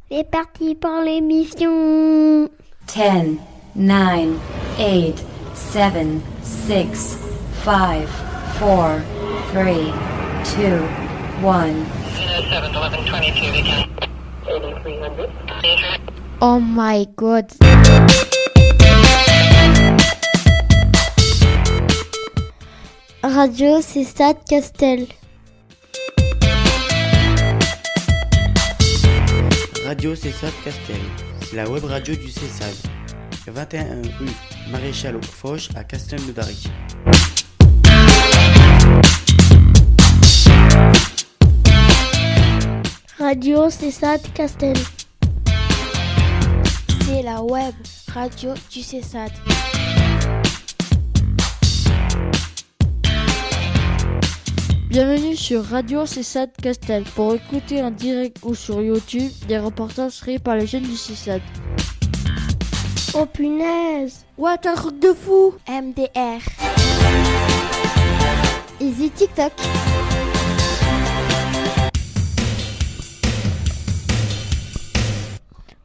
C'est parti pour l'émission. 10, 9, 8, 7, 6, 5, 4, 3, 2, 1. Oh my god. Radio Cessade Castel. Radio Cessade Castel, c'est la web radio du Cessade. 21 rue Maréchal Foch à Castelnaudary. Radio Cessade Castel. C'est la web radio du Cessade. Bienvenue sur Radio Cessade Castel pour écouter en direct ou sur YouTube des reportages créés par les jeunes du Cessade. Oh punaise. What, un truc de fou! MDR. Easy TikTok.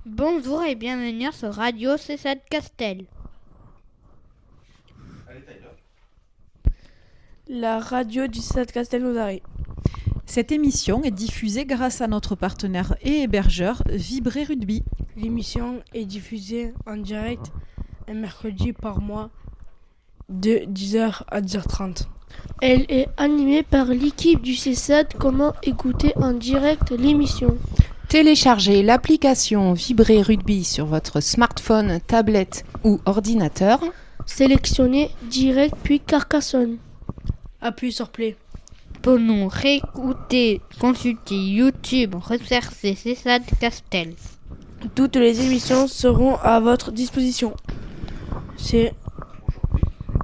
Bonjour et bienvenue sur Radio Cessade Castel. La radio du Cessade Castelnaudary. Cette émission est diffusée grâce à notre partenaire et hébergeur Vibré Rugby. L'émission est diffusée en direct un mercredi par mois de 10h à 10h30. Elle est animée par l'équipe du Cessade. Comment écouter en direct l'émission? Téléchargez l'application Vibré Rugby sur votre smartphone, tablette ou ordinateur. Sélectionnez direct puis Carcassonne. Appuyez sur play. Pour nous réécouter, consultez YouTube, recherchez Cessade Castel. Toutes les émissions seront à votre disposition.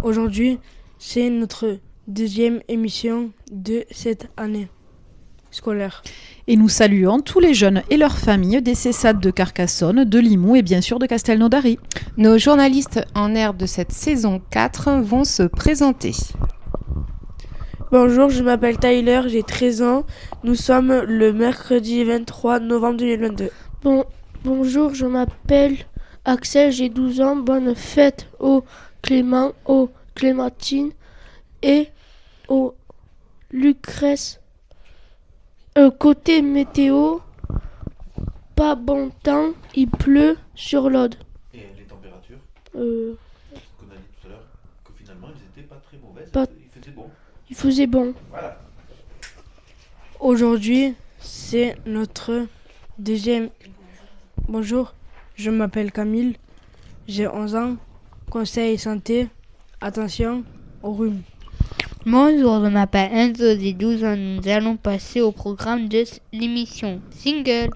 Aujourd'hui, c'est notre deuxième émission de cette année scolaire. Et nous saluons tous les jeunes et leurs familles des Cessades de Carcassonne, de Limoux et bien sûr de Castelnaudary. Nos journalistes en herbe de cette saison 4 vont se présenter. Bonjour, je m'appelle Tyler, j'ai 13 ans. Nous sommes le mercredi 23 novembre 2022. Bonjour, je m'appelle Axel, j'ai 12 ans. Bonne fête aux Clément, aux Clémentine et aux Lucrèce. Côté météo, pas bon temps, il pleut sur l'Aude. Et les températures qu'on a dit tout à l'heure, que finalement elles n'étaient pas très mauvaises, il faisait bon. Il faisait bon. Voilà. Aujourd'hui, c'est notre deuxième. Bonjour, je m'appelle Camille, j'ai 11 ans. Conseil santé, attention au rhume. Bonjour, je m'appelle Enzo, j'ai 12 ans. Nous allons passer au programme de l'émission Single.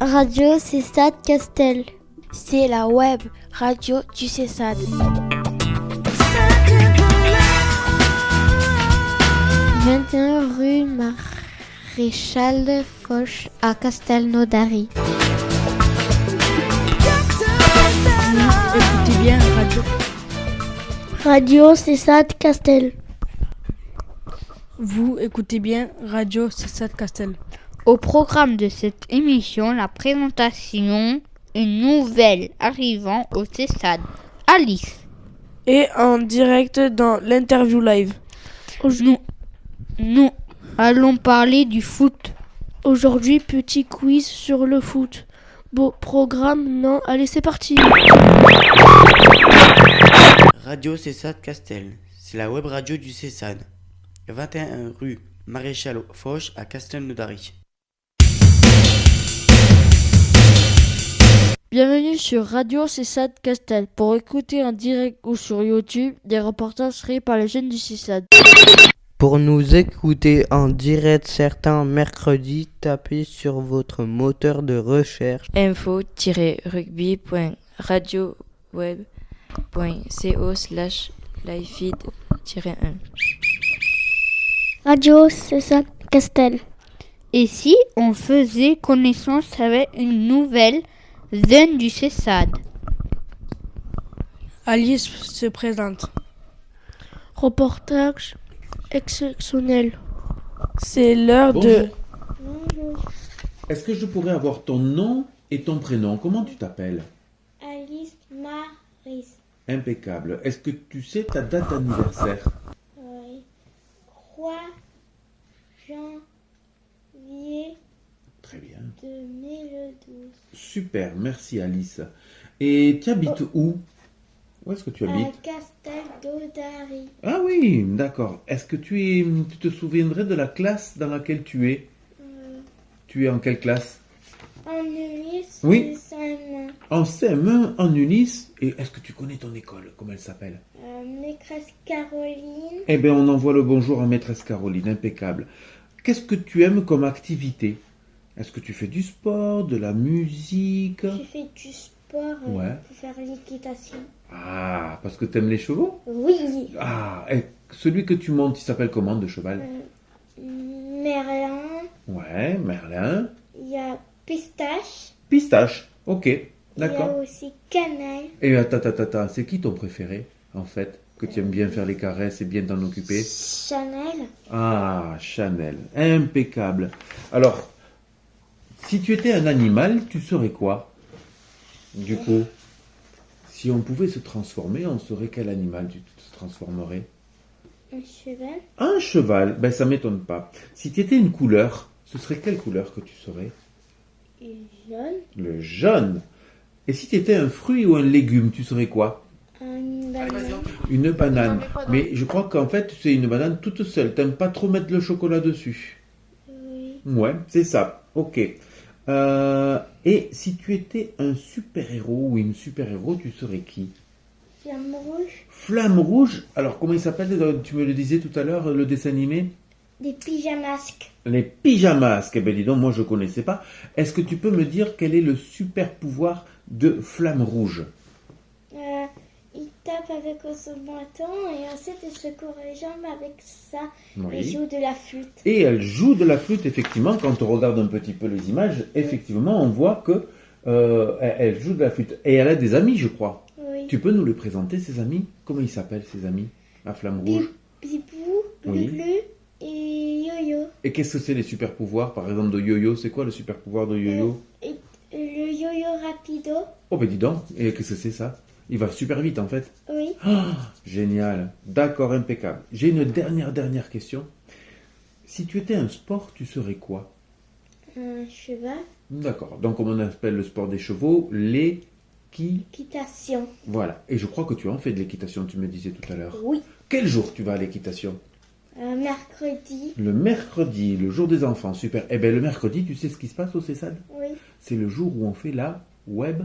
Radio Cessade Castel. C'est la web radio du Cessade. 21 rue Maréchal Foch à Castelnaudary. Écoutez bien Radio Cessade Castel. Vous écoutez bien Radio Cessade Castel. Au programme de cette émission, la présentation, une nouvelle arrivant au Cessade, Alice. Et en direct dans l'interview live. Nous allons parler du foot. Aujourd'hui, petit quiz sur le foot. Beau programme, non? Allez, c'est parti. Radio Cessade Castel, c'est la web radio du Cessade. 21 rue Maréchal Foch à Castelnaudary. Bienvenue sur Radio Cessade Castel pour écouter en direct ou sur YouTube des reportages créés par les jeunes du Cessade. Pour nous écouter en direct certains mercredis, tapez sur votre moteur de recherche info-rugby.radioweb.co/livefeed-1. Radio Cessade Castel. Et si on faisait connaissance avec une nouvelle jeune du Cessade? Alice se présente. Reportage exceptionnel. C'est l'heure de... est-ce que je pourrais avoir ton nom et ton prénom? Comment tu t'appelles? Alice Maris. Impeccable. Est-ce que tu sais ta date d'anniversaire? Oui. 3 janvier. Très bien. 2012. Super, merci Alice. Et tu habites où? Où est-ce que tu habites? À Castel d'Odari. Ah oui, d'accord. Est-ce que tu te souviendrais de la classe dans laquelle tu es? Tu es en quelle classe? En Ulysse. Oui. CM1. En CM1, en Ulysse. Et est-ce que tu connais ton école? Comment elle s'appelle? Maîtresse Caroline. Eh bien, on envoie le bonjour à maîtresse Caroline. Impeccable. Qu'est-ce que tu aimes comme activité? Est-ce que tu fais du sport, de la musique? Je fais du sport Ouais. pour faire l'équitation. Ah, parce que tu aimes les chevaux? Oui. Ah, et celui que tu montes, il s'appelle comment de cheval? Merlin. Ouais, Merlin. Il y a Pistache. Pistache, ok, Il y d'accord. a aussi Cannelle. Et attends, c'est qui ton préféré, en fait? Que tu aimes bien faire les caresses et bien t'en occuper? Chanel. Ah, Chanel, impeccable. Alors, si tu étais un animal, tu serais quoi? Du coup, si on pouvait se transformer, on serait quel animal tu te transformerais? Un cheval. Un cheval, ben ça m'étonne pas. Si tu étais une couleur, ce serait quelle couleur que tu serais? Jaune. Le jaune. Et si tu étais un fruit ou un légume, tu serais quoi? Une banane. Une banane. Mais je crois qu'en fait, c'est une banane toute seule. T'aimes pas trop mettre le chocolat dessus? Oui. Ouais, c'est ça. Ok. Et si tu étais un super-héros ou une super-héros, tu serais qui? Flamme rouge. Flamme rouge. Alors, comment il s'appelle? Tu me le disais tout à l'heure, le dessin animé? Des pyjamasques. Les pyjamasques. Eh bien, dis donc, moi, je ne connaissais pas. Est-ce que tu peux me dire quel est le super pouvoir de Flamme rouge? Il tape avec son bâton et ensuite il secoue les jambes avec ça. Oui. Il joue de la flûte. Et elle joue de la flûte, effectivement. Quand on regarde un petit peu les images, effectivement, on voit que elle joue de la flûte. Et elle a des amis, je crois. Oui. Tu peux nous les présenter, ces amis? Comment ils s'appellent, ces amis, à Flamme rouge? Bibou, Oui. Glu et Yo-Yo. Et qu'est-ce que c'est les super pouvoirs, par exemple, de Yo-Yo? C'est quoi le super pouvoir de Yo-Yo? Et le Yo-Yo rapido. Oh, ben dis donc. Et qu'est-ce que c'est ça? Il va super vite, en fait. Oui. Ah, génial. D'accord, impeccable. J'ai une dernière question. Si tu étais un sport, tu serais quoi? Un cheval. D'accord. Donc, comme on appelle le sport des chevaux, L'équitation. Voilà. Et je crois que tu en fais de l'équitation, tu me disais tout à l'heure. Oui. Quel jour tu vas à l'équitation? Mercredi. Le mercredi, le jour des enfants. Super. Eh bien, le mercredi, tu sais ce qui se passe au CESAD? Oui. C'est le jour où on fait la web...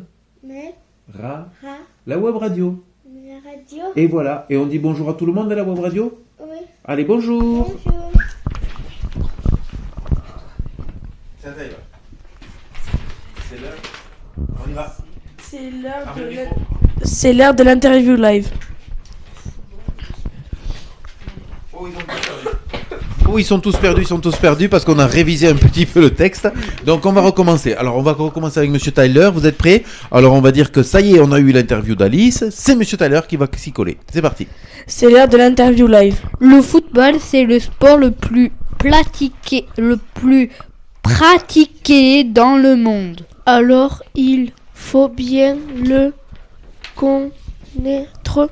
La web radio. La radio. Et voilà. Et on dit bonjour à tout le monde à la web radio? Oui. Allez, bonjour. Bonjour. C'est l'heure. On y va. C'est l'heure de l'interview live. Oh, ils sont tous perdus parce qu'on a révisé un petit peu le texte. Donc on va recommencer. Alors on va recommencer avec Monsieur Tyler. Vous êtes prêts? Alors on va dire que ça y est, on a eu l'interview d'Alice. C'est Monsieur Tyler qui va s'y coller. C'est parti. C'est l'heure de l'interview live. Le football, c'est le sport le plus pratiqué dans le monde. Alors il faut bien le connaître.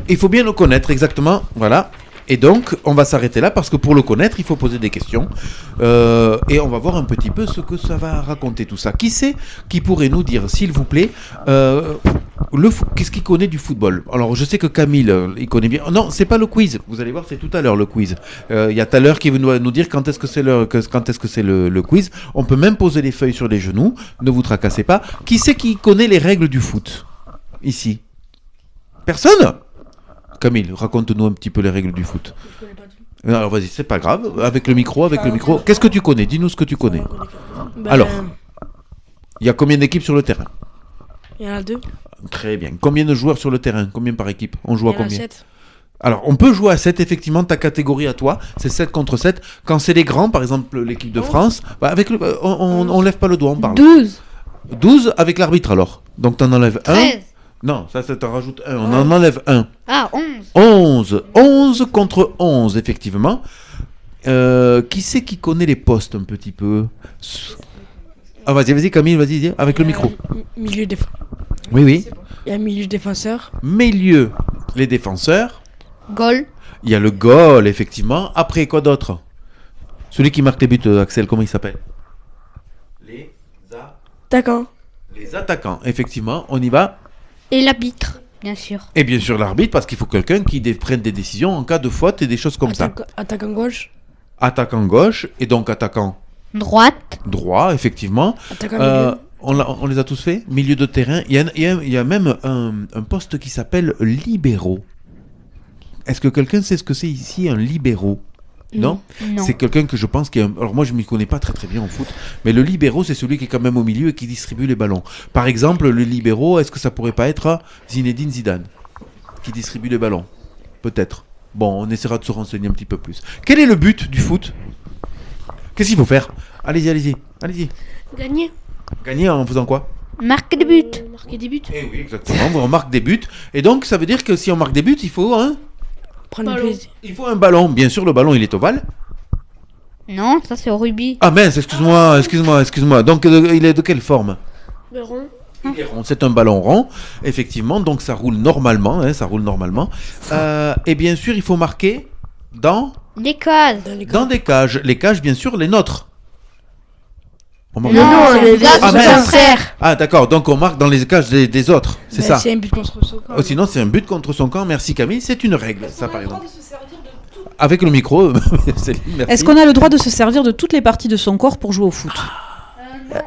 Il faut bien le connaître, exactement. Voilà. Et donc, on va s'arrêter là parce que pour le connaître, il faut poser des questions. Et on va voir un petit peu ce que ça va raconter tout ça. Qui c'est qui pourrait nous dire, s'il vous plaît, qu'est-ce qu'il connaît du football? Alors, je sais que Camille, il connaît bien. Non, c'est pas le quiz. Vous allez voir, c'est tout à l'heure le quiz. Il y a tout à l'heure qui veut nous dire quand est-ce que c'est le quiz. On peut même poser les feuilles sur les genoux. Ne vous tracassez pas. Qui c'est qui connaît les règles du foot ici? Personne? Camille, raconte-nous un petit peu les règles du foot. Alors vas-y, c'est pas grave, avec le micro. Qu'est-ce que tu connais? Dis-nous ce que tu connais. Alors, il y a combien d'équipes sur le terrain? Il y en a 2. Très bien. Combien de joueurs sur le terrain? Combien par équipe? On joue à combien? 7. Alors, on peut jouer à 7, effectivement, ta catégorie à toi, c'est 7 contre 7. Quand c'est les grands, par exemple l'équipe de France, on lève pas le doigt, on parle. 12. 12 avec l'arbitre alors. Donc t'en enlèves 1. 13. Non, ça t'en rajoute un. On en enlève un. Ah, 11. 11 contre 11, effectivement. Qui c'est qui connaît les postes un petit peu? Ah, vas-y, Camille, vas-y, dis, avec le micro. Milieu défenseur. Oui. Il y a un milieu défenseur. Milieu, les défenseurs. Goal. Il y a le goal, effectivement. Après, quoi d'autre? Celui qui marque les buts, Axel, comment il s'appelle? Attaquant. Les attaquants, effectivement, on y va. Et l'arbitre, bien sûr. Et bien sûr l'arbitre, parce qu'il faut quelqu'un qui prenne des décisions en cas de faute et des choses comme ça. Attaquant gauche. Attaquant gauche, et donc attaquant droite. Droit, effectivement. Attaquant milieu. On les a tous fait. Milieu de terrain. Il y a même un poste qui s'appelle libéraux. Est-ce que quelqu'un sait ce que c'est ici un libéraux? Non. C'est quelqu'un que je pense qui est alors moi je m'y connais pas très bien en foot, mais le libéraux c'est celui qui est quand même au milieu et qui distribue les ballons. Par exemple, le libéraux, est-ce que ça pourrait pas être Zinedine Zidane qui distribue les ballons? Peut-être. Bon, on essaiera de se renseigner un petit peu plus. Quel est le but du foot? Qu'est-ce qu'il faut faire? Allez-y. Gagner en faisant quoi? Marquer des buts. Eh oui, exactement, on marque des buts. Et donc ça veut dire que si on marque des buts, il faut prendre le plaisir. Il faut un ballon. Bien sûr, le ballon, il est ovale. Non, ça c'est au rugby. Ah mince, excuse-moi. Donc, il est de quelle forme? Le rond. Il est rond. C'est un ballon rond, effectivement. Donc, ça roule normalement. Et bien sûr, il faut marquer dans... Les cases. Dans des cages. Les cages, bien sûr, les nôtres. Non, les adversaires. Ah d'accord, donc on marque dans les cages des autres, c'est ça. C'est un but contre son camp. Sinon c'est un but contre son camp, merci Camille, c'est une règle, ça par exemple. Avec le micro, Céline, merci. Est-ce qu'on a le droit de se servir de toutes les parties de son corps pour jouer au foot?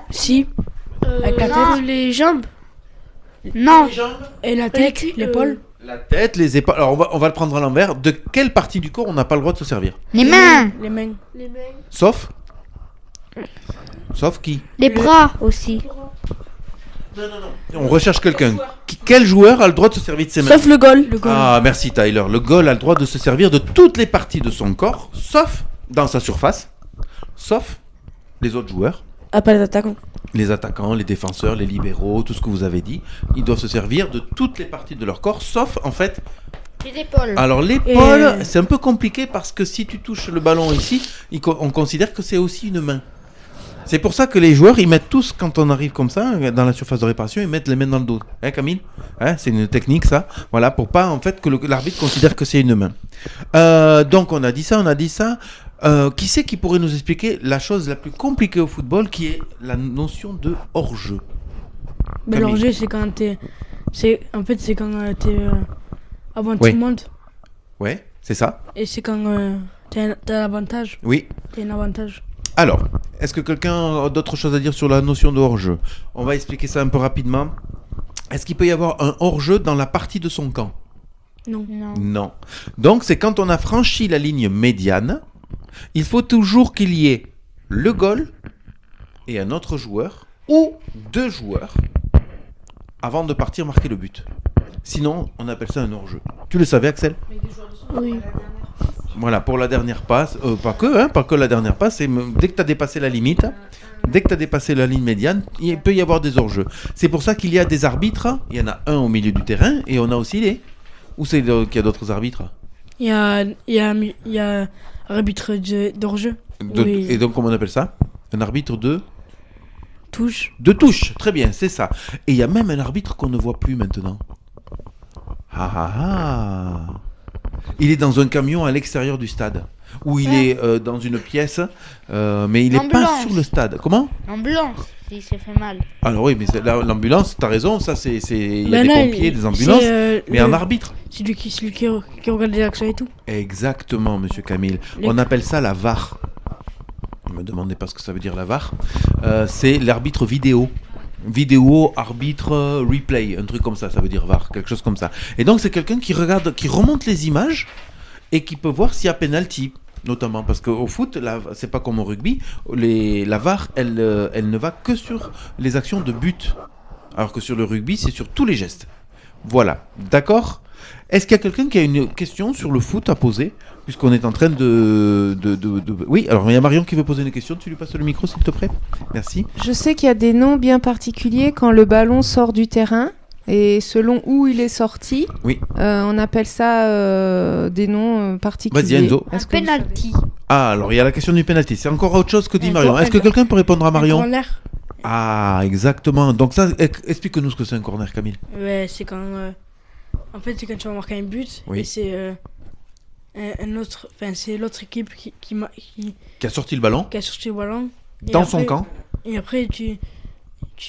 Si. Avec la tête. Les jambes. Non. Et la tête, l'épaule. La tête, les épaules. Alors on va le prendre à l'envers. De quelle partie du corps on n'a pas le droit de se servir? Les mains. Les mains. Sauf qui? Les bras aussi. Non. On recherche quelqu'un. Quel joueur a le droit de se servir de ses mains? Sauf le goal. Ah, merci Tyler. Le goal a le droit de se servir de toutes les parties de son corps, sauf dans sa surface, sauf les autres joueurs. Ah, pas les attaquants. Les attaquants, les défenseurs, les libéraux, tout ce que vous avez dit. Ils doivent se servir de toutes les parties de leur corps, sauf en fait... Les épaules. Alors l'épaule, c'est un peu compliqué parce que si tu touches le ballon ici, on considère que c'est aussi une main. C'est pour ça que les joueurs, ils mettent tous, quand on arrive comme ça, dans la surface de réparation, ils mettent les mains dans le dos. Hein, Camille? C'est une technique, ça. Voilà, pour pas, en fait, que l'arbitre considère que c'est une main. Donc, on a dit ça. Qui c'est qui pourrait nous expliquer la chose la plus compliquée au football, qui est la notion de hors-jeu? L'hors-jeu, c'est quand t'es... C'est quand t'es avant tout le monde. Ouais, c'est ça. Et c'est quand t'as l'avantage. Oui. T'as un avantage. Alors, est-ce que quelqu'un a d'autres choses à dire sur la notion de hors-jeu? On va expliquer ça un peu rapidement. Est-ce qu'il peut y avoir un hors-jeu dans la partie de son camp? Non. Donc, c'est quand on a franchi la ligne médiane, il faut toujours qu'il y ait le goal et un autre joueur, ou deux joueurs, avant de partir marquer le but. Sinon, on appelle ça un hors-jeu. Tu le savais, Axel? Oui. Voilà, pour la dernière passe, pas que la dernière passe, c'est dès que tu as dépassé la limite, dès que tu as dépassé la ligne médiane, il peut y avoir des hors-jeux. C'est pour ça qu'il y a des arbitres, il y en a un au milieu du terrain, et on a aussi les... Où c'est qu'il y a d'autres arbitres? Il y a arbitre d'hors-jeu. Oui. Et donc, comment on appelle ça? Un arbitre de... Touche. De touche, très bien, c'est ça. Et il y a même un arbitre qu'on ne voit plus maintenant. Il est dans un camion à l'extérieur du stade. Ou il est dans une pièce, mais il n'est pas sur le stade. Comment? L'ambulance, il s'est fait mal. Alors oui, mais l'ambulance, t'as raison, ça c'est... Il y a des pompiers, des ambulances, mais un arbitre. C'est lui qui regarde les actions et tout. Exactement, monsieur Camille. On appelle ça la VAR. Ne me demandez pas ce que ça veut dire la VAR. C'est l'arbitre vidéo. Vidéo, arbitre, replay, un truc comme ça veut dire VAR, quelque chose comme ça. Et donc c'est quelqu'un qui regarde, qui remonte les images et qui peut voir s'il y a penalty, notamment parce qu'au foot, c'est pas comme au rugby, la VAR, elle ne va que sur les actions de but, alors que sur le rugby, c'est sur tous les gestes. Voilà, d'accord? Est-ce qu'il y a quelqu'un qui a une question sur le foot à poser, puisqu'on est en train de... Oui, alors il y a Marion qui veut poser une question, tu lui passes le micro s'il te plaît. Merci. Je sais qu'il y a des noms bien particuliers quand le ballon sort du terrain, et selon où il est sorti, oui. On appelle ça des noms particuliers. Vas-y Enzo. Un penalty. Ah, alors il y a la question du penalty, c'est encore autre chose que dit Marion. Est-ce que quelqu'un peut répondre à Marion? Ah, exactement. Donc ça, explique-nous ce que c'est un corner, Camille. Ouais, c'est quand... en fait, c'est quand tu vas marquer un but, Oui. et c'est c'est l'autre équipe qui Qui a sorti le ballon a sorti le ballon. Et dans après- son camp. Et après, tu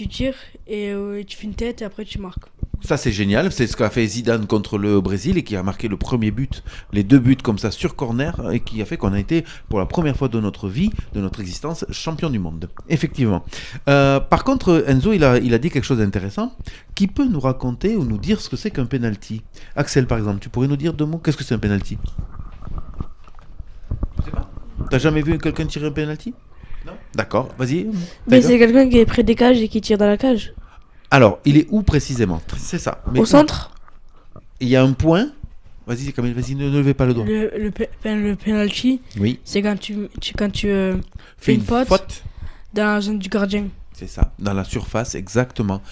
tires, et tu fais une tête, et après tu marques. Ça, c'est génial. C'est ce qu'a fait Zidane contre le Brésil et qui a marqué le premier but, les 2 buts comme ça sur corner et qui a fait qu'on a été, pour la première fois de notre vie, de notre existence, champion du monde. Effectivement. Par contre, Enzo, il a dit quelque chose d'intéressant. Qui peut nous raconter ou nous dire ce que c'est qu'un penalty? Axel, par exemple, tu pourrais nous dire 2 mots? Qu'est-ce que c'est un penalty? Je sais pas. T'as jamais vu quelqu'un tirer un penalty? Non. D'accord, vas-y. Mais Tiger. c'est quelqu'un qui est près des cages et qui tire dans la cage. Alors, il est où précisément? C'est ça. Mais Au centre. il y a un point. Vas-y, Camille, vas-y, ne levez pas le doigt. Le penalty, Oui. c'est quand tu fais une faute dans la zone du gardien. C'est ça, dans la surface, exactement.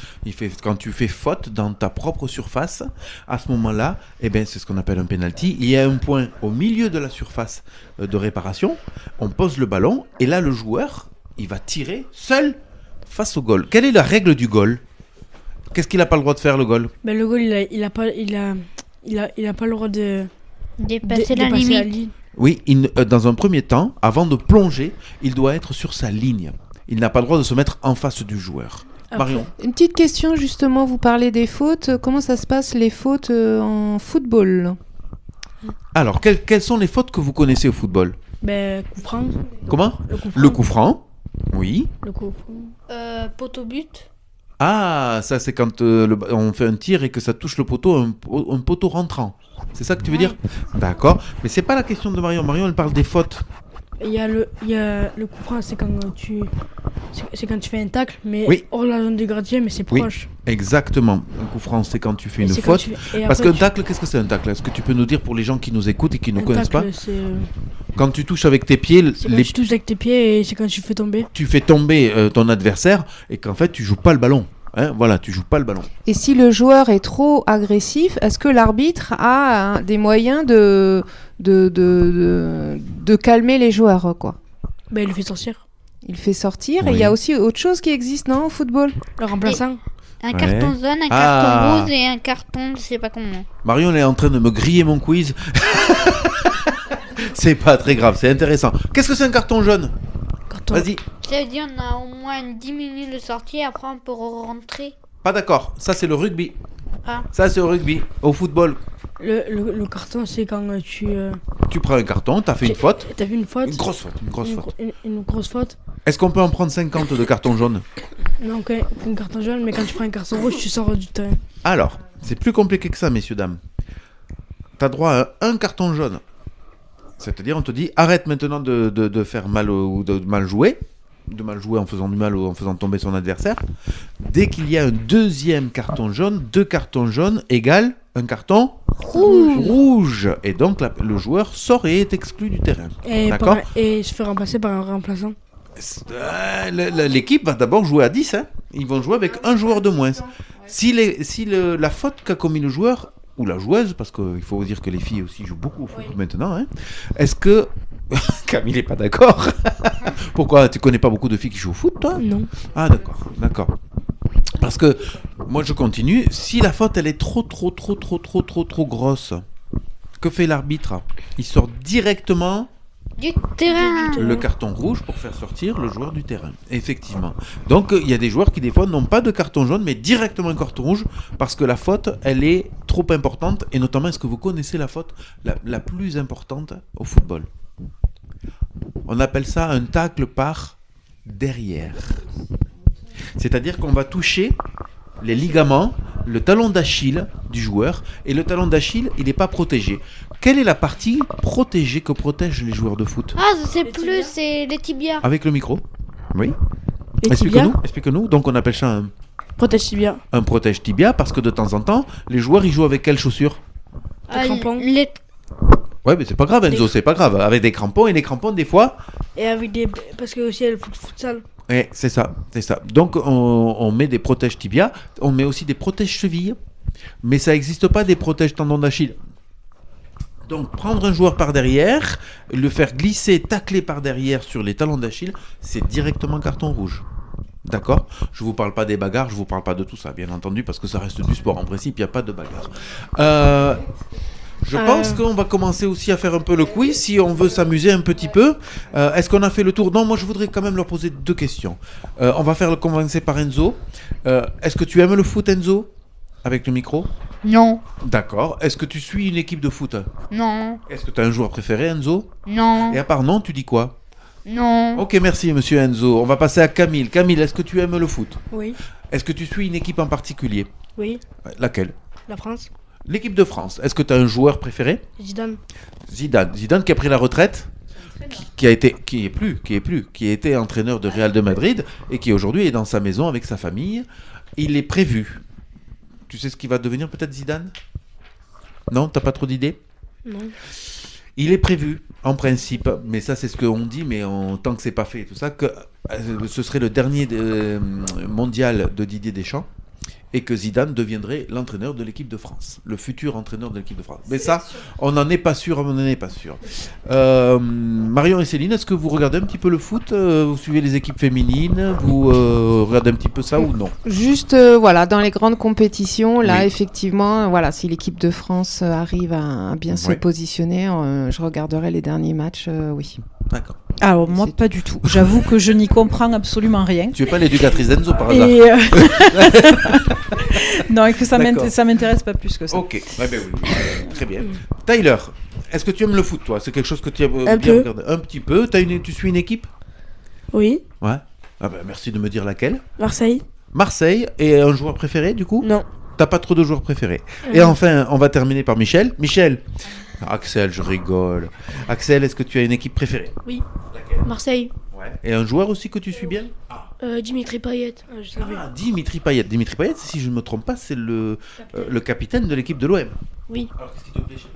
Quand tu fais faute dans ta propre surface, à ce moment-là, c'est ce qu'on appelle un penalty. Il y a un point au milieu de la surface de réparation. On pose le ballon et là, le joueur, il va tirer seul face au goal. Quelle est la règle du goal? Qu'est-ce qu'il n'a pas le droit de faire, le goal? Le goal, il a pas le droit de Dépasser la dépasser la limite. ligne. Oui, dans un premier temps, avant de plonger, il doit être sur sa ligne. Il n'a pas le droit de se mettre en face du joueur. Marion. Une petite question justement, vous parlez des fautes. Comment ça se passe les fautes en football? Alors, quelles sont les fautes que vous connaissez au football? Coup franc. Comment? Le coup franc. Oui. Le coup franc. Poteau but. Ah, ça c'est quand on fait un tir et que ça touche le poteau, un poteau rentrant. C'est ça que tu veux dire? D'accord. Mais c'est pas la question de Marion. Marion, elle parle des fautes. Il y a le coup franc, c'est quand tu fais un tacle, mais Oui. hors la zone du gardien, mais c'est proche. Oui, exactement. Un coup franc, c'est quand tu fais Et une c'est quand faute. et Parce après, qu'un tacle, qu'est-ce que c'est un tacle? Est-ce que tu peux nous dire pour les gens qui nous écoutent et qui ne un connaissent tacle, pas? c'est Quand tu touches avec tes pieds, quand tu touches avec tes pieds et c'est quand tu fais tomber. tu fais tomber ton adversaire et qu'en fait tu joues pas le ballon. Hein, voilà, tu joues pas le ballon. Et si le joueur est trop agressif, est-ce que l'arbitre a des moyens de calmer les joueurs, quoi? Il le fait sortir. Il fait sortir. Oui. Et il y a aussi autre chose qui existe, non, au football? Le remplaçant. Un carton jaune, un carton rouge et un carton, je sais pas comment. Marion elle est en train de me griller mon quiz. C'est pas très grave, c'est intéressant. Qu'est-ce que c'est un carton jaune? Vas-y. Ça veut dire qu'on a au moins 10 minutes de sortie, après on peut rentrer. Pas d'accord, ça c'est le rugby. Ah. Ça c'est au rugby. Au football, Le carton, c'est quand tu tu prends un carton, t'as fait une faute. T'as fait une faute. Une grosse faute, une grosse faute. Une grosse faute. Est-ce qu'on peut en prendre 50 de cartons jaunes? Non, un carton jaune, mais quand tu prends un carton rouge, tu sors du terrain. Alors, c'est plus compliqué que ça, messieurs, dames. T'as droit à un carton jaune. C'est-à-dire, on te dit, arrête maintenant de faire mal ou de mal jouer. De mal jouer en faisant du mal ou en faisant tomber son adversaire. Dès qu'il y a un deuxième carton jaune, 2 cartons jaunes égale un carton rouge. Et donc, le joueur sort et est exclu du terrain. D'accord? Et se fait remplacer par un remplaçant. L'équipe va d'abord jouer à 10. Hein. Ils vont jouer avec un joueur de moins. Si la faute qu'a commis le joueur ou la joueuse, parce qu'il faut dire que les filles aussi jouent beaucoup au foot maintenant, hein, est-ce que... Camille n'est pas d'accord. Pourquoi? Tu connais pas beaucoup de filles qui jouent au foot, toi? Non. Ah d'accord. Parce que, moi je continue, si la faute elle est trop grosse, que fait l'arbitre? Il sort directement... Du terrain. Le carton rouge pour faire sortir le joueur du terrain. Effectivement. Donc il y a des joueurs qui des fois n'ont pas de carton jaune mais directement un carton rouge parce que la faute elle est trop importante et notamment est-ce que vous connaissez la faute la plus importante au football? On appelle ça un tacle par derrière. C'est-à-dire qu'on va toucher les ligaments, le talon d'Achille du joueur et le talon d'Achille il n'est pas protégé. Quelle est la partie protégée que protègent les joueurs de foot? Ah, je sais plus, c'est les tibias. Avec le micro. Oui. Les tibias. Explique-nous. Donc on appelle ça un protège tibia. Un protège tibia parce que de temps en temps, les joueurs ils jouent avec quelles chaussures? Des crampons. Ouais, mais c'est pas grave Enzo, c'est pas grave. Avec des crampons et les crampons des fois. Et avec des parce que aussi il y a le futsal. Ouais, c'est ça. Donc on met des protèges tibia, on met aussi des protèges chevilles, mais ça n'existe pas des protèges tendons d'Achille. Donc prendre un joueur par derrière, le faire glisser, tacler par derrière sur les talons d'Achille, c'est directement carton rouge. D'accord ? Je vous parle pas des bagarres, je vous parle pas de tout ça, bien entendu, parce que ça reste du sport. En principe, il n'y a pas de bagarre. Je pense qu'on va commencer aussi à faire un peu le quiz, si on veut s'amuser un petit peu. Est-ce qu'on a fait le tour ? Non, moi je voudrais quand même leur poser 2 questions. On va faire commencer par Enzo. Est-ce que tu aimes le foot, Enzo ? Avec le micro ? Non. D'accord. Est-ce que tu suis une équipe de foot ? Non. Est-ce que tu as un joueur préféré, Enzo ? Non. Et à part non, tu dis quoi ? Non. Ok, merci monsieur Enzo. On va passer à Camille. Camille, est-ce que tu aimes le foot ? Oui. Est-ce que tu suis une équipe en particulier ? Oui. Laquelle ? La France. L'équipe de France. Est-ce que tu as un joueur préféré ? Zidane. Zidane qui a pris la retraite, qui était entraîneur de Real de Madrid et qui aujourd'hui est dans sa maison avec sa famille. Il est prévu. Tu sais ce qui va devenir peut-être Zidane ? Non, t'as pas trop d'idées ? Non. Il est prévu, en principe, mais ça c'est ce qu'on dit, mais tant que c'est pas fait et tout ça, que ce serait le dernier mondial de Didier Deschamps et que Zidane deviendrait l'entraîneur de l'équipe de France, le futur entraîneur de l'équipe de France. Mais ça, on n'en est pas sûr, Marion et Céline, est-ce que vous regardez un petit peu le foot ? Vous suivez les équipes féminines ? Vous regardez un petit peu ça ou non ? Juste, dans les grandes compétitions, là, Oui. effectivement, si l'équipe de France arrive à bien se positionner, je regarderai les derniers matchs, oui. D'accord. Alors moi pas du tout. J'avoue que je n'y comprends absolument rien. Tu es pas l'éducatrice d'Enzo par hasard ? Non, et que ça D'accord. m'intéresse pas plus que ça. Ok, oui. Très bien. Tyler, est-ce que tu aimes le foot, toi ? C'est quelque chose que tu aimes Un bien peu. regarder ? Un petit peu. Tu suis une équipe ? Oui. Ouais. Ah ben, merci de me dire laquelle. Marseille. Marseille, et un joueur préféré du coup ? Non. T'as pas trop de joueurs préférés. Et enfin, on va terminer par Michel. Michel. Axel, je rigole. Axel, est-ce que tu as une équipe préférée ? Oui. Marseille. Ouais. Et un joueur aussi que tu suis bien ? Dimitri Payet. Dimitri Payet. Dimitri Payet, si je ne me trompe pas, c'est le capitaine de l'équipe de l'OM. Oui. Alors qu'est-ce qui te plaît chez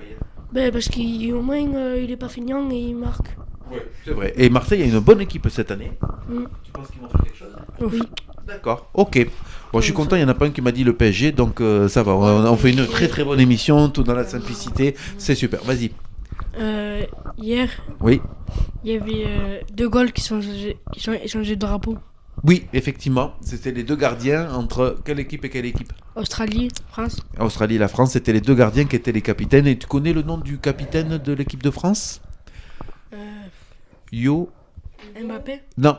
Payet ? Parce qu'au moins il est pas feignant et il marque. Oui, c'est vrai. Et Marseille a une bonne équipe cette année. Tu penses qu'ils vont faire quelque chose ? Oui. D'accord, ok. Bon, je suis content, il n'y en a pas un qui m'a dit le PSG, donc ça va. On fait une très très bonne émission, tout dans la simplicité. C'est super, vas-y. Hier, Oui. il y avait 2 goals qui sont échangés de drapeau. Oui, effectivement, c'était les 2 gardiens entre quelle équipe et quelle équipe ? Australie, France. Australie et la France, c'était les 2 gardiens qui étaient les capitaines. Et tu connais le nom du capitaine de l'équipe de France ? Mbappé. Non.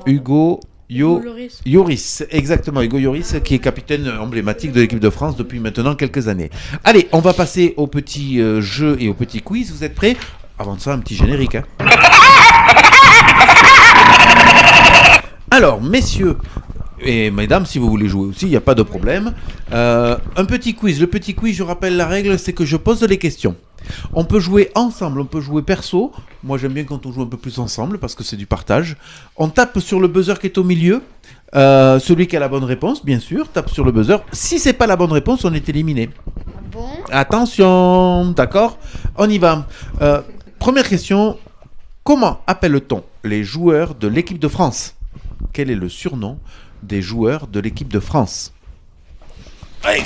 Hugo Lloris, exactement, Hugo Lloris, qui est capitaine emblématique de l'équipe de France depuis maintenant quelques années. Allez, on va passer au petit jeu et au petit quiz. Vous êtes prêts ? Avant de ça, un petit générique. Hein. Alors, messieurs et mesdames, si vous voulez jouer aussi, il n'y a pas de problème. Un petit quiz. Le petit quiz, je rappelle la règle, c'est que je pose les questions. On peut jouer ensemble, on peut jouer perso. Moi, j'aime bien quand on joue un peu plus ensemble parce que c'est du partage. On tape sur le buzzer qui est au milieu. Celui qui a la bonne réponse, bien sûr, tape sur le buzzer. Si c'est pas la bonne réponse, on est éliminé. Bon. Attention, d'accord ? On y va. Première question. Comment appelle-t-on les joueurs de l'équipe de France ? Quel est le surnom des joueurs de l'équipe de France ? Allez,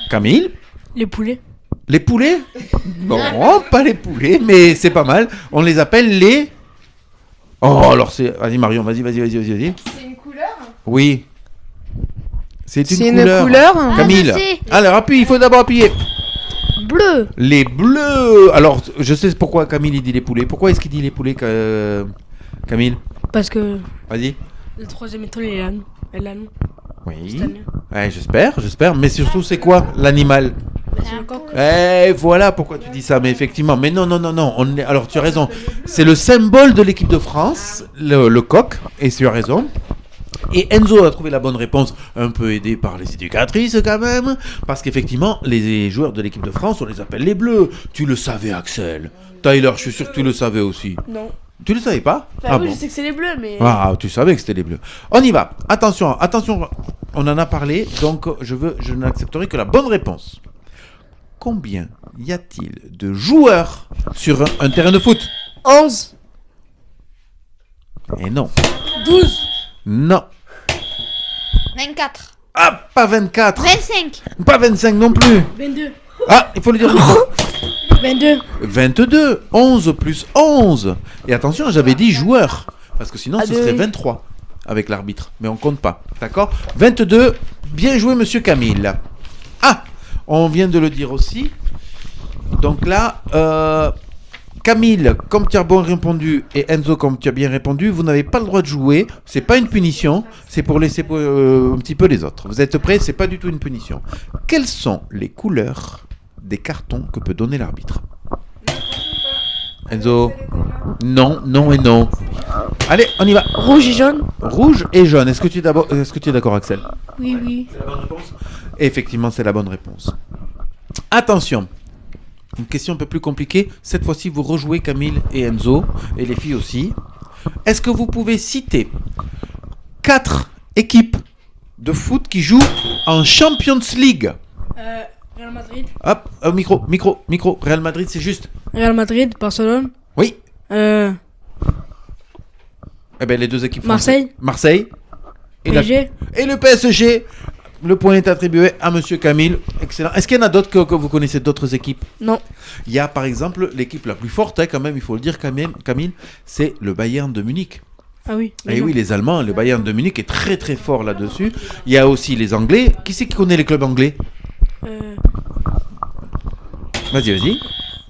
Camille ? Les poulets. Les poulets ? Non, pas les poulets, mais c'est pas mal. On les appelle les... Oh, alors c'est... Vas-y Marion, vas-y. C'est une couleur ? Oui. C'est une couleur. Camille. Alors appuie, il faut d'abord appuyer. Bleu. Les bleus. Alors, je sais pourquoi Camille il dit les poulets. Pourquoi est-ce qu'il dit les poulets, Camille ? Parce que Vas-y. le 3e étoile, elle a nous. Oui. Ouais, j'espère. Mais surtout, c'est quoi l'animal ? C'est le coq. Voilà pourquoi tu dis ça. Mais effectivement, mais non. Alors, tu as raison. C'est le symbole de l'équipe de France, le coq. Et tu as raison. Et Enzo a trouvé la bonne réponse, un peu aidé par les éducatrices quand même, parce qu'effectivement, les joueurs de l'équipe de France, on les appelle les Bleus. Tu le savais, Axel. Tyler, je suis sûr que tu le savais aussi. Non. Tu le savais pas ? Oui, je sais que c'est les bleus, mais... Ah, tu savais que c'était les Bleus. On y va. Attention, on en a parlé, donc je n'accepterai que la bonne réponse. Combien y a-t-il de joueurs sur un terrain de foot ? 11. Et non. 12. Non. 24. Ah, pas 24. 25. Pas 25 non plus. 22. Ah, il faut le dire. 22. 22. 11 plus 11. Et attention, j'avais dit joueurs. Parce que sinon, ce serait 23. avec l'arbitre, mais on compte pas. D'accord ? 22. Bien joué, monsieur Camille. Ah, on vient de le dire aussi. Donc là, Camille, comme tu as bien répondu, et Enzo, comme tu as bien répondu, vous n'avez pas le droit de jouer. C'est pas une punition, c'est pour laisser un petit peu les autres. Vous êtes prêts ? C'est pas du tout une punition. Quelles sont les couleurs des cartons que peut donner l'arbitre ? Enzo ? Non, non et non. Allez, on y va. Rouge et jaune. Rouge et jaune. Est-ce que tu es d'accord, Axel ? Oui, oui. C'est la bonne réponse ? Effectivement, c'est la bonne réponse. Attention. Une question un peu plus compliquée. Cette fois-ci, vous rejouez Camille et Enzo, et les filles aussi. Est-ce que vous pouvez citer 4 équipes de foot qui jouent en Champions League ? Real Madrid. Hop, micro. Real Madrid, c'est juste. Real Madrid, Barcelone. Oui. Euh, Eh ben, les deux équipes françaises. Marseille. Et, PSG. Et le PSG. Le point est attribué à monsieur Camille. Excellent. Est-ce qu'il y en a d'autres que vous connaissez, d'autres équipes ? Non. Il y a par exemple l'équipe la plus forte, quand même, il faut le dire, Camille, c'est le Bayern de Munich. Ah oui. Et oui, les Allemands, le Bayern de Munich est très très fort là-dessus. Il y a aussi les Anglais. Qui c'est qui connaît les clubs anglais ? Vas-y.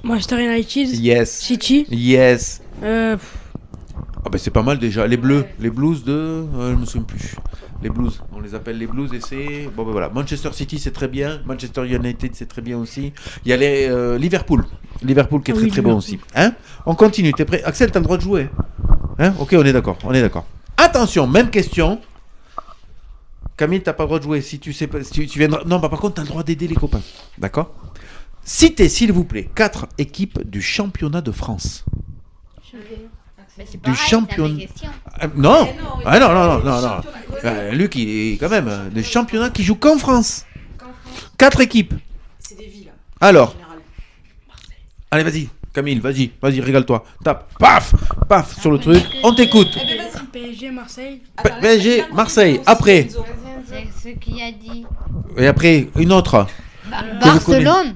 Manchester United. Yes. City. Yes. Ah ben c'est pas mal déjà. Les Bleus, les Blues de... je me souviens plus. Les Blues, on les appelle les Blues et c'est... Bon ben voilà, Manchester City c'est très bien. Manchester United c'est très bien aussi. Il y a les Liverpool. Liverpool qui est très bon aussi. Hein ? On continue, t'es prêt ? Axel, t'as le droit de jouer. Hein ? Ok, on est d'accord. Attention, même question. Camille, t'as pas le droit de jouer. Si tu sais pas, si tu viendras... Non, bah par contre, t'as le droit d'aider les copains. D'accord ? Citez, s'il vous plaît, 4 équipes du championnat de France. Du championnat. Non. Ah non. Luc, il est quand même des championnats qui jouent qu'en France. 4 équipes. C'est des villes. Alors. Allez, vas-y, Camille, vas-y, régale-toi. Tape, paf, sur le truc. On t'écoute. PSG, Marseille. PSG, Marseille. Après. C'est ce qu'il a dit. Et après, une autre. Barcelone.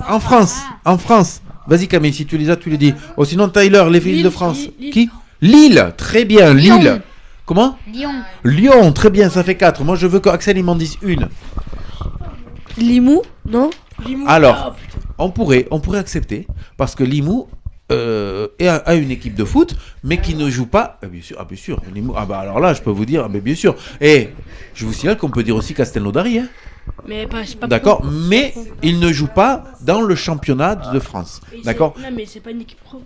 En France. Vas-y Camille, si tu les as, tu les dis. Oh, sinon Tyler, les villes de France. Qui ? Lille, très bien, Lyon. Lille. Comment ? Lyon, très bien, ça fait 4. Moi je veux qu'Axel il m'en dise une. Limoux, non ? Alors, on pourrait accepter, parce que Limoux a une équipe de foot, mais qui ne joue pas. Bien sûr. Limoux, alors là, je peux vous dire, bien sûr. Et je vous signale qu'on peut dire aussi Castelnaudary, hein. Mais c'est pas d'accord, pro. mais il ne joue pas dans le championnat de France. D'accord. Non, mais c'est pas une équipe pro.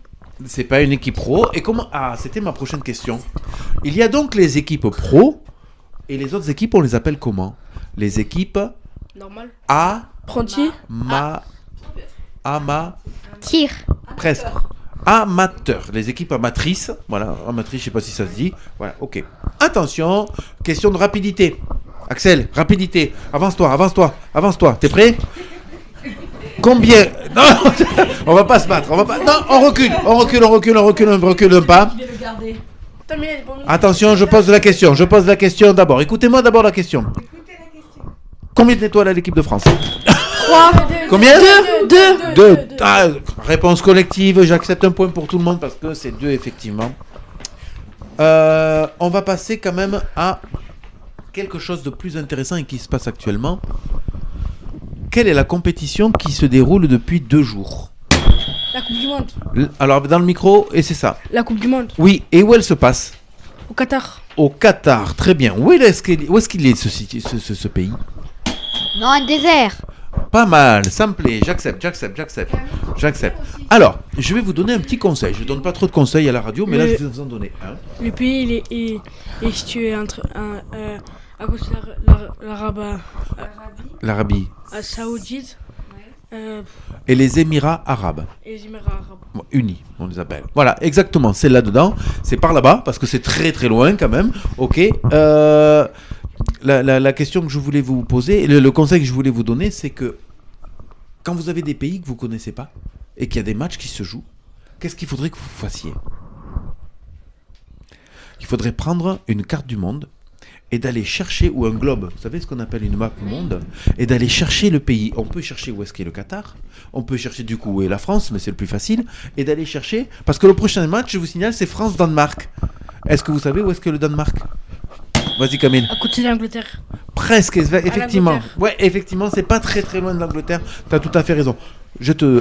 C'est pas une équipe pro. Et comment ? Ah, c'était ma prochaine question. Il y a donc les équipes pro, et les autres équipes, on les appelle comment ? Les équipes normal. Apprenti. Tir. Presque. Amateurs. Les équipes amatrices. Voilà, amatrices, je sais pas si ça se dit. Voilà, ok. Attention, question de rapidité. Axel, rapidité. Avance-toi. T'es prêt ? Combien ? Non, on va pas se battre. Non, on recule un pas. Attention, je pose la question d'abord. Écoutez-moi d'abord la question. Combien d'étoiles à l'équipe de France ? 3. Combien ? 2. Ah, réponse collective, j'accepte un point pour tout le monde parce que c'est 2 effectivement. On va passer quand même à quelque chose de plus intéressant et qui se passe actuellement. Quelle est la compétition qui se déroule depuis 2 jours ? La Coupe du Monde. Alors dans le micro, et c'est ça. La Coupe du Monde. Oui, et où elle se passe ? Au Qatar. Au Qatar, très bien. Où est-ce qu'il est ce pays ? Dans un désert. Pas mal, ça me plaît, j'accepte. Alors, je vais vous donner un petit conseil. Je ne donne pas trop de conseils à la radio, mais là, je vais vous en donner un. Le pays, il est situé entre à cause de l'Arabie saoudite et les Émirats arabes. Unis, on les appelle. Voilà, exactement, c'est là-dedans. C'est par là-bas, parce que c'est très très loin quand même. Ok. La question que je voulais vous poser, le conseil que je voulais vous donner, c'est que quand vous avez des pays que vous ne connaissez pas et qu'il y a des matchs qui se jouent, qu'est-ce qu'il faudrait que vous fassiez ? Il faudrait prendre une carte du monde et d'aller chercher, ou un globe, vous savez ce qu'on appelle une map monde, et d'aller chercher le pays. On peut chercher où est-ce qu'est le Qatar, on peut chercher du coup où est la France, mais c'est le plus facile, et d'aller chercher, parce que le prochain match, je vous signale, c'est France-Danemark. Est-ce que vous savez où est-ce que le Danemark? Vas-y Camille. À côté de l'Angleterre. Presque, effectivement. l'Angleterre. Ouais, effectivement, c'est pas très très loin de l'Angleterre. T'as tout à fait raison.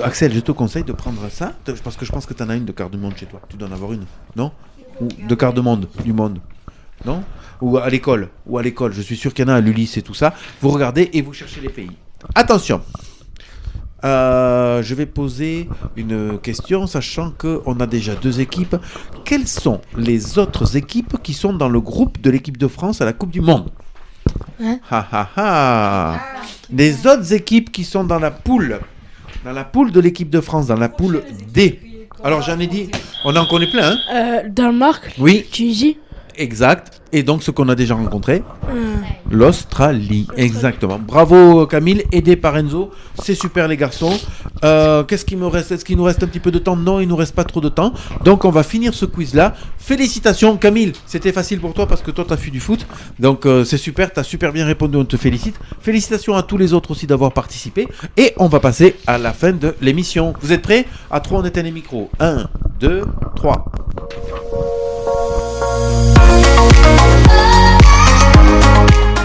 Axel, je te conseille de prendre ça, parce que je pense que t'en as une de carte du monde chez toi. Tu dois en avoir une, non? Ou de carte du monde, non? Ou à l'école, je suis sûr qu'il y en a à l'Ulysse et tout ça. Vous regardez et vous cherchez les pays. Attention. Je vais poser une question, sachant qu'on a déjà 2 équipes. Quelles sont les autres équipes qui sont dans le groupe de l'équipe de France à la Coupe du Monde? Les autres équipes qui sont dans la poule de l'équipe de France, dans la poule D. Alors j'en ai dit, on en connaît plein. Danemark. Oui. Tunisie. Exact. Et donc ce qu'on a déjà rencontré, l'Australie. Exactement. Bravo Camille, aidé par Enzo. C'est super les garçons. Qu'est-ce qu'il me reste? Est-ce qu'il nous reste un petit peu de temps? Non, il nous reste pas trop de temps. Donc on va finir ce quiz là. Félicitations Camille, c'était facile pour toi parce que toi t'as fait du foot. Donc c'est super, t'as super bien répondu, on te félicite. Félicitations à tous les autres aussi d'avoir participé. Et on va passer à la fin de l'émission. Vous êtes prêts? À 3 on éteint les micros. 1, 2, 3.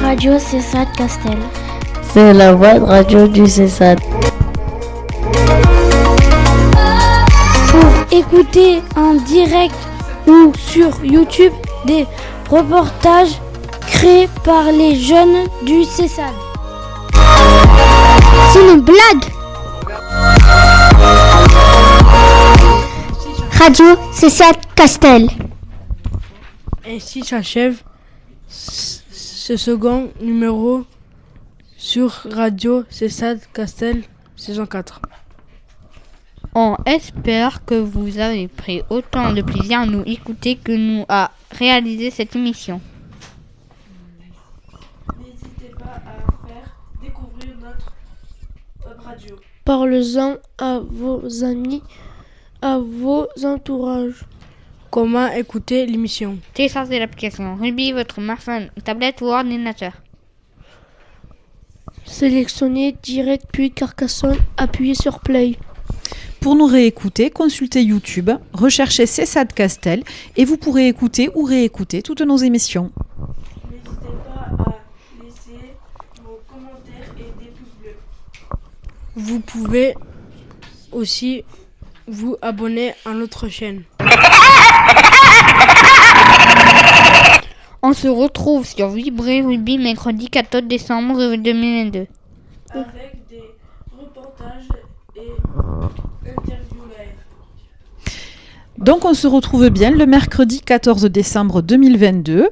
Radio CESAD Castel. C'est la web radio du CESAD. Pour écouter en direct ou sur YouTube des reportages créés par les jeunes du CESAD. C'est une blague. Radio CESAD Castel. Ainsi s'achève ce second numéro sur Radio CESAD Castel, saison 4. On espère que vous avez pris autant de plaisir à nous écouter que nous à réaliser cette émission. N'hésitez pas à faire découvrir notre web radio. Parlez-en à vos amis, à vos entourages. Comment écouter l'émission? Téléchargez l'application Ruby, votre smartphone, tablette ou ordinateur. Sélectionnez direct puis Carcassonne, appuyez sur Play. Pour nous réécouter, consultez YouTube, recherchez CESAD Castel et vous pourrez écouter ou réécouter toutes nos émissions. N'hésitez pas à laisser vos commentaires et des pouces bleus. Vous pouvez aussi vous abonner à notre chaîne. On se retrouve sur Vibré Ruby mercredi 14 décembre 2022. Avec des reportages et interviews live. Donc on se retrouve bien le mercredi 14 décembre 2022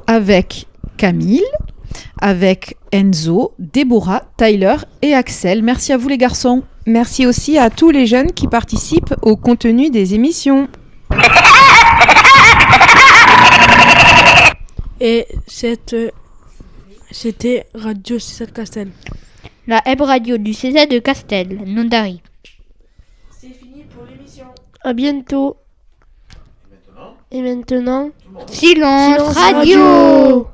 avec Camille, avec Enzo, Déborah, Tyler et Axel. Merci à vous les garçons. Merci aussi à tous les jeunes qui participent au contenu des émissions. Et c'était Radio CESAD Castel. La web radio du CESAD de Castel, Nondari. C'est fini pour l'émission. À bientôt. Et maintenant, Silence radio.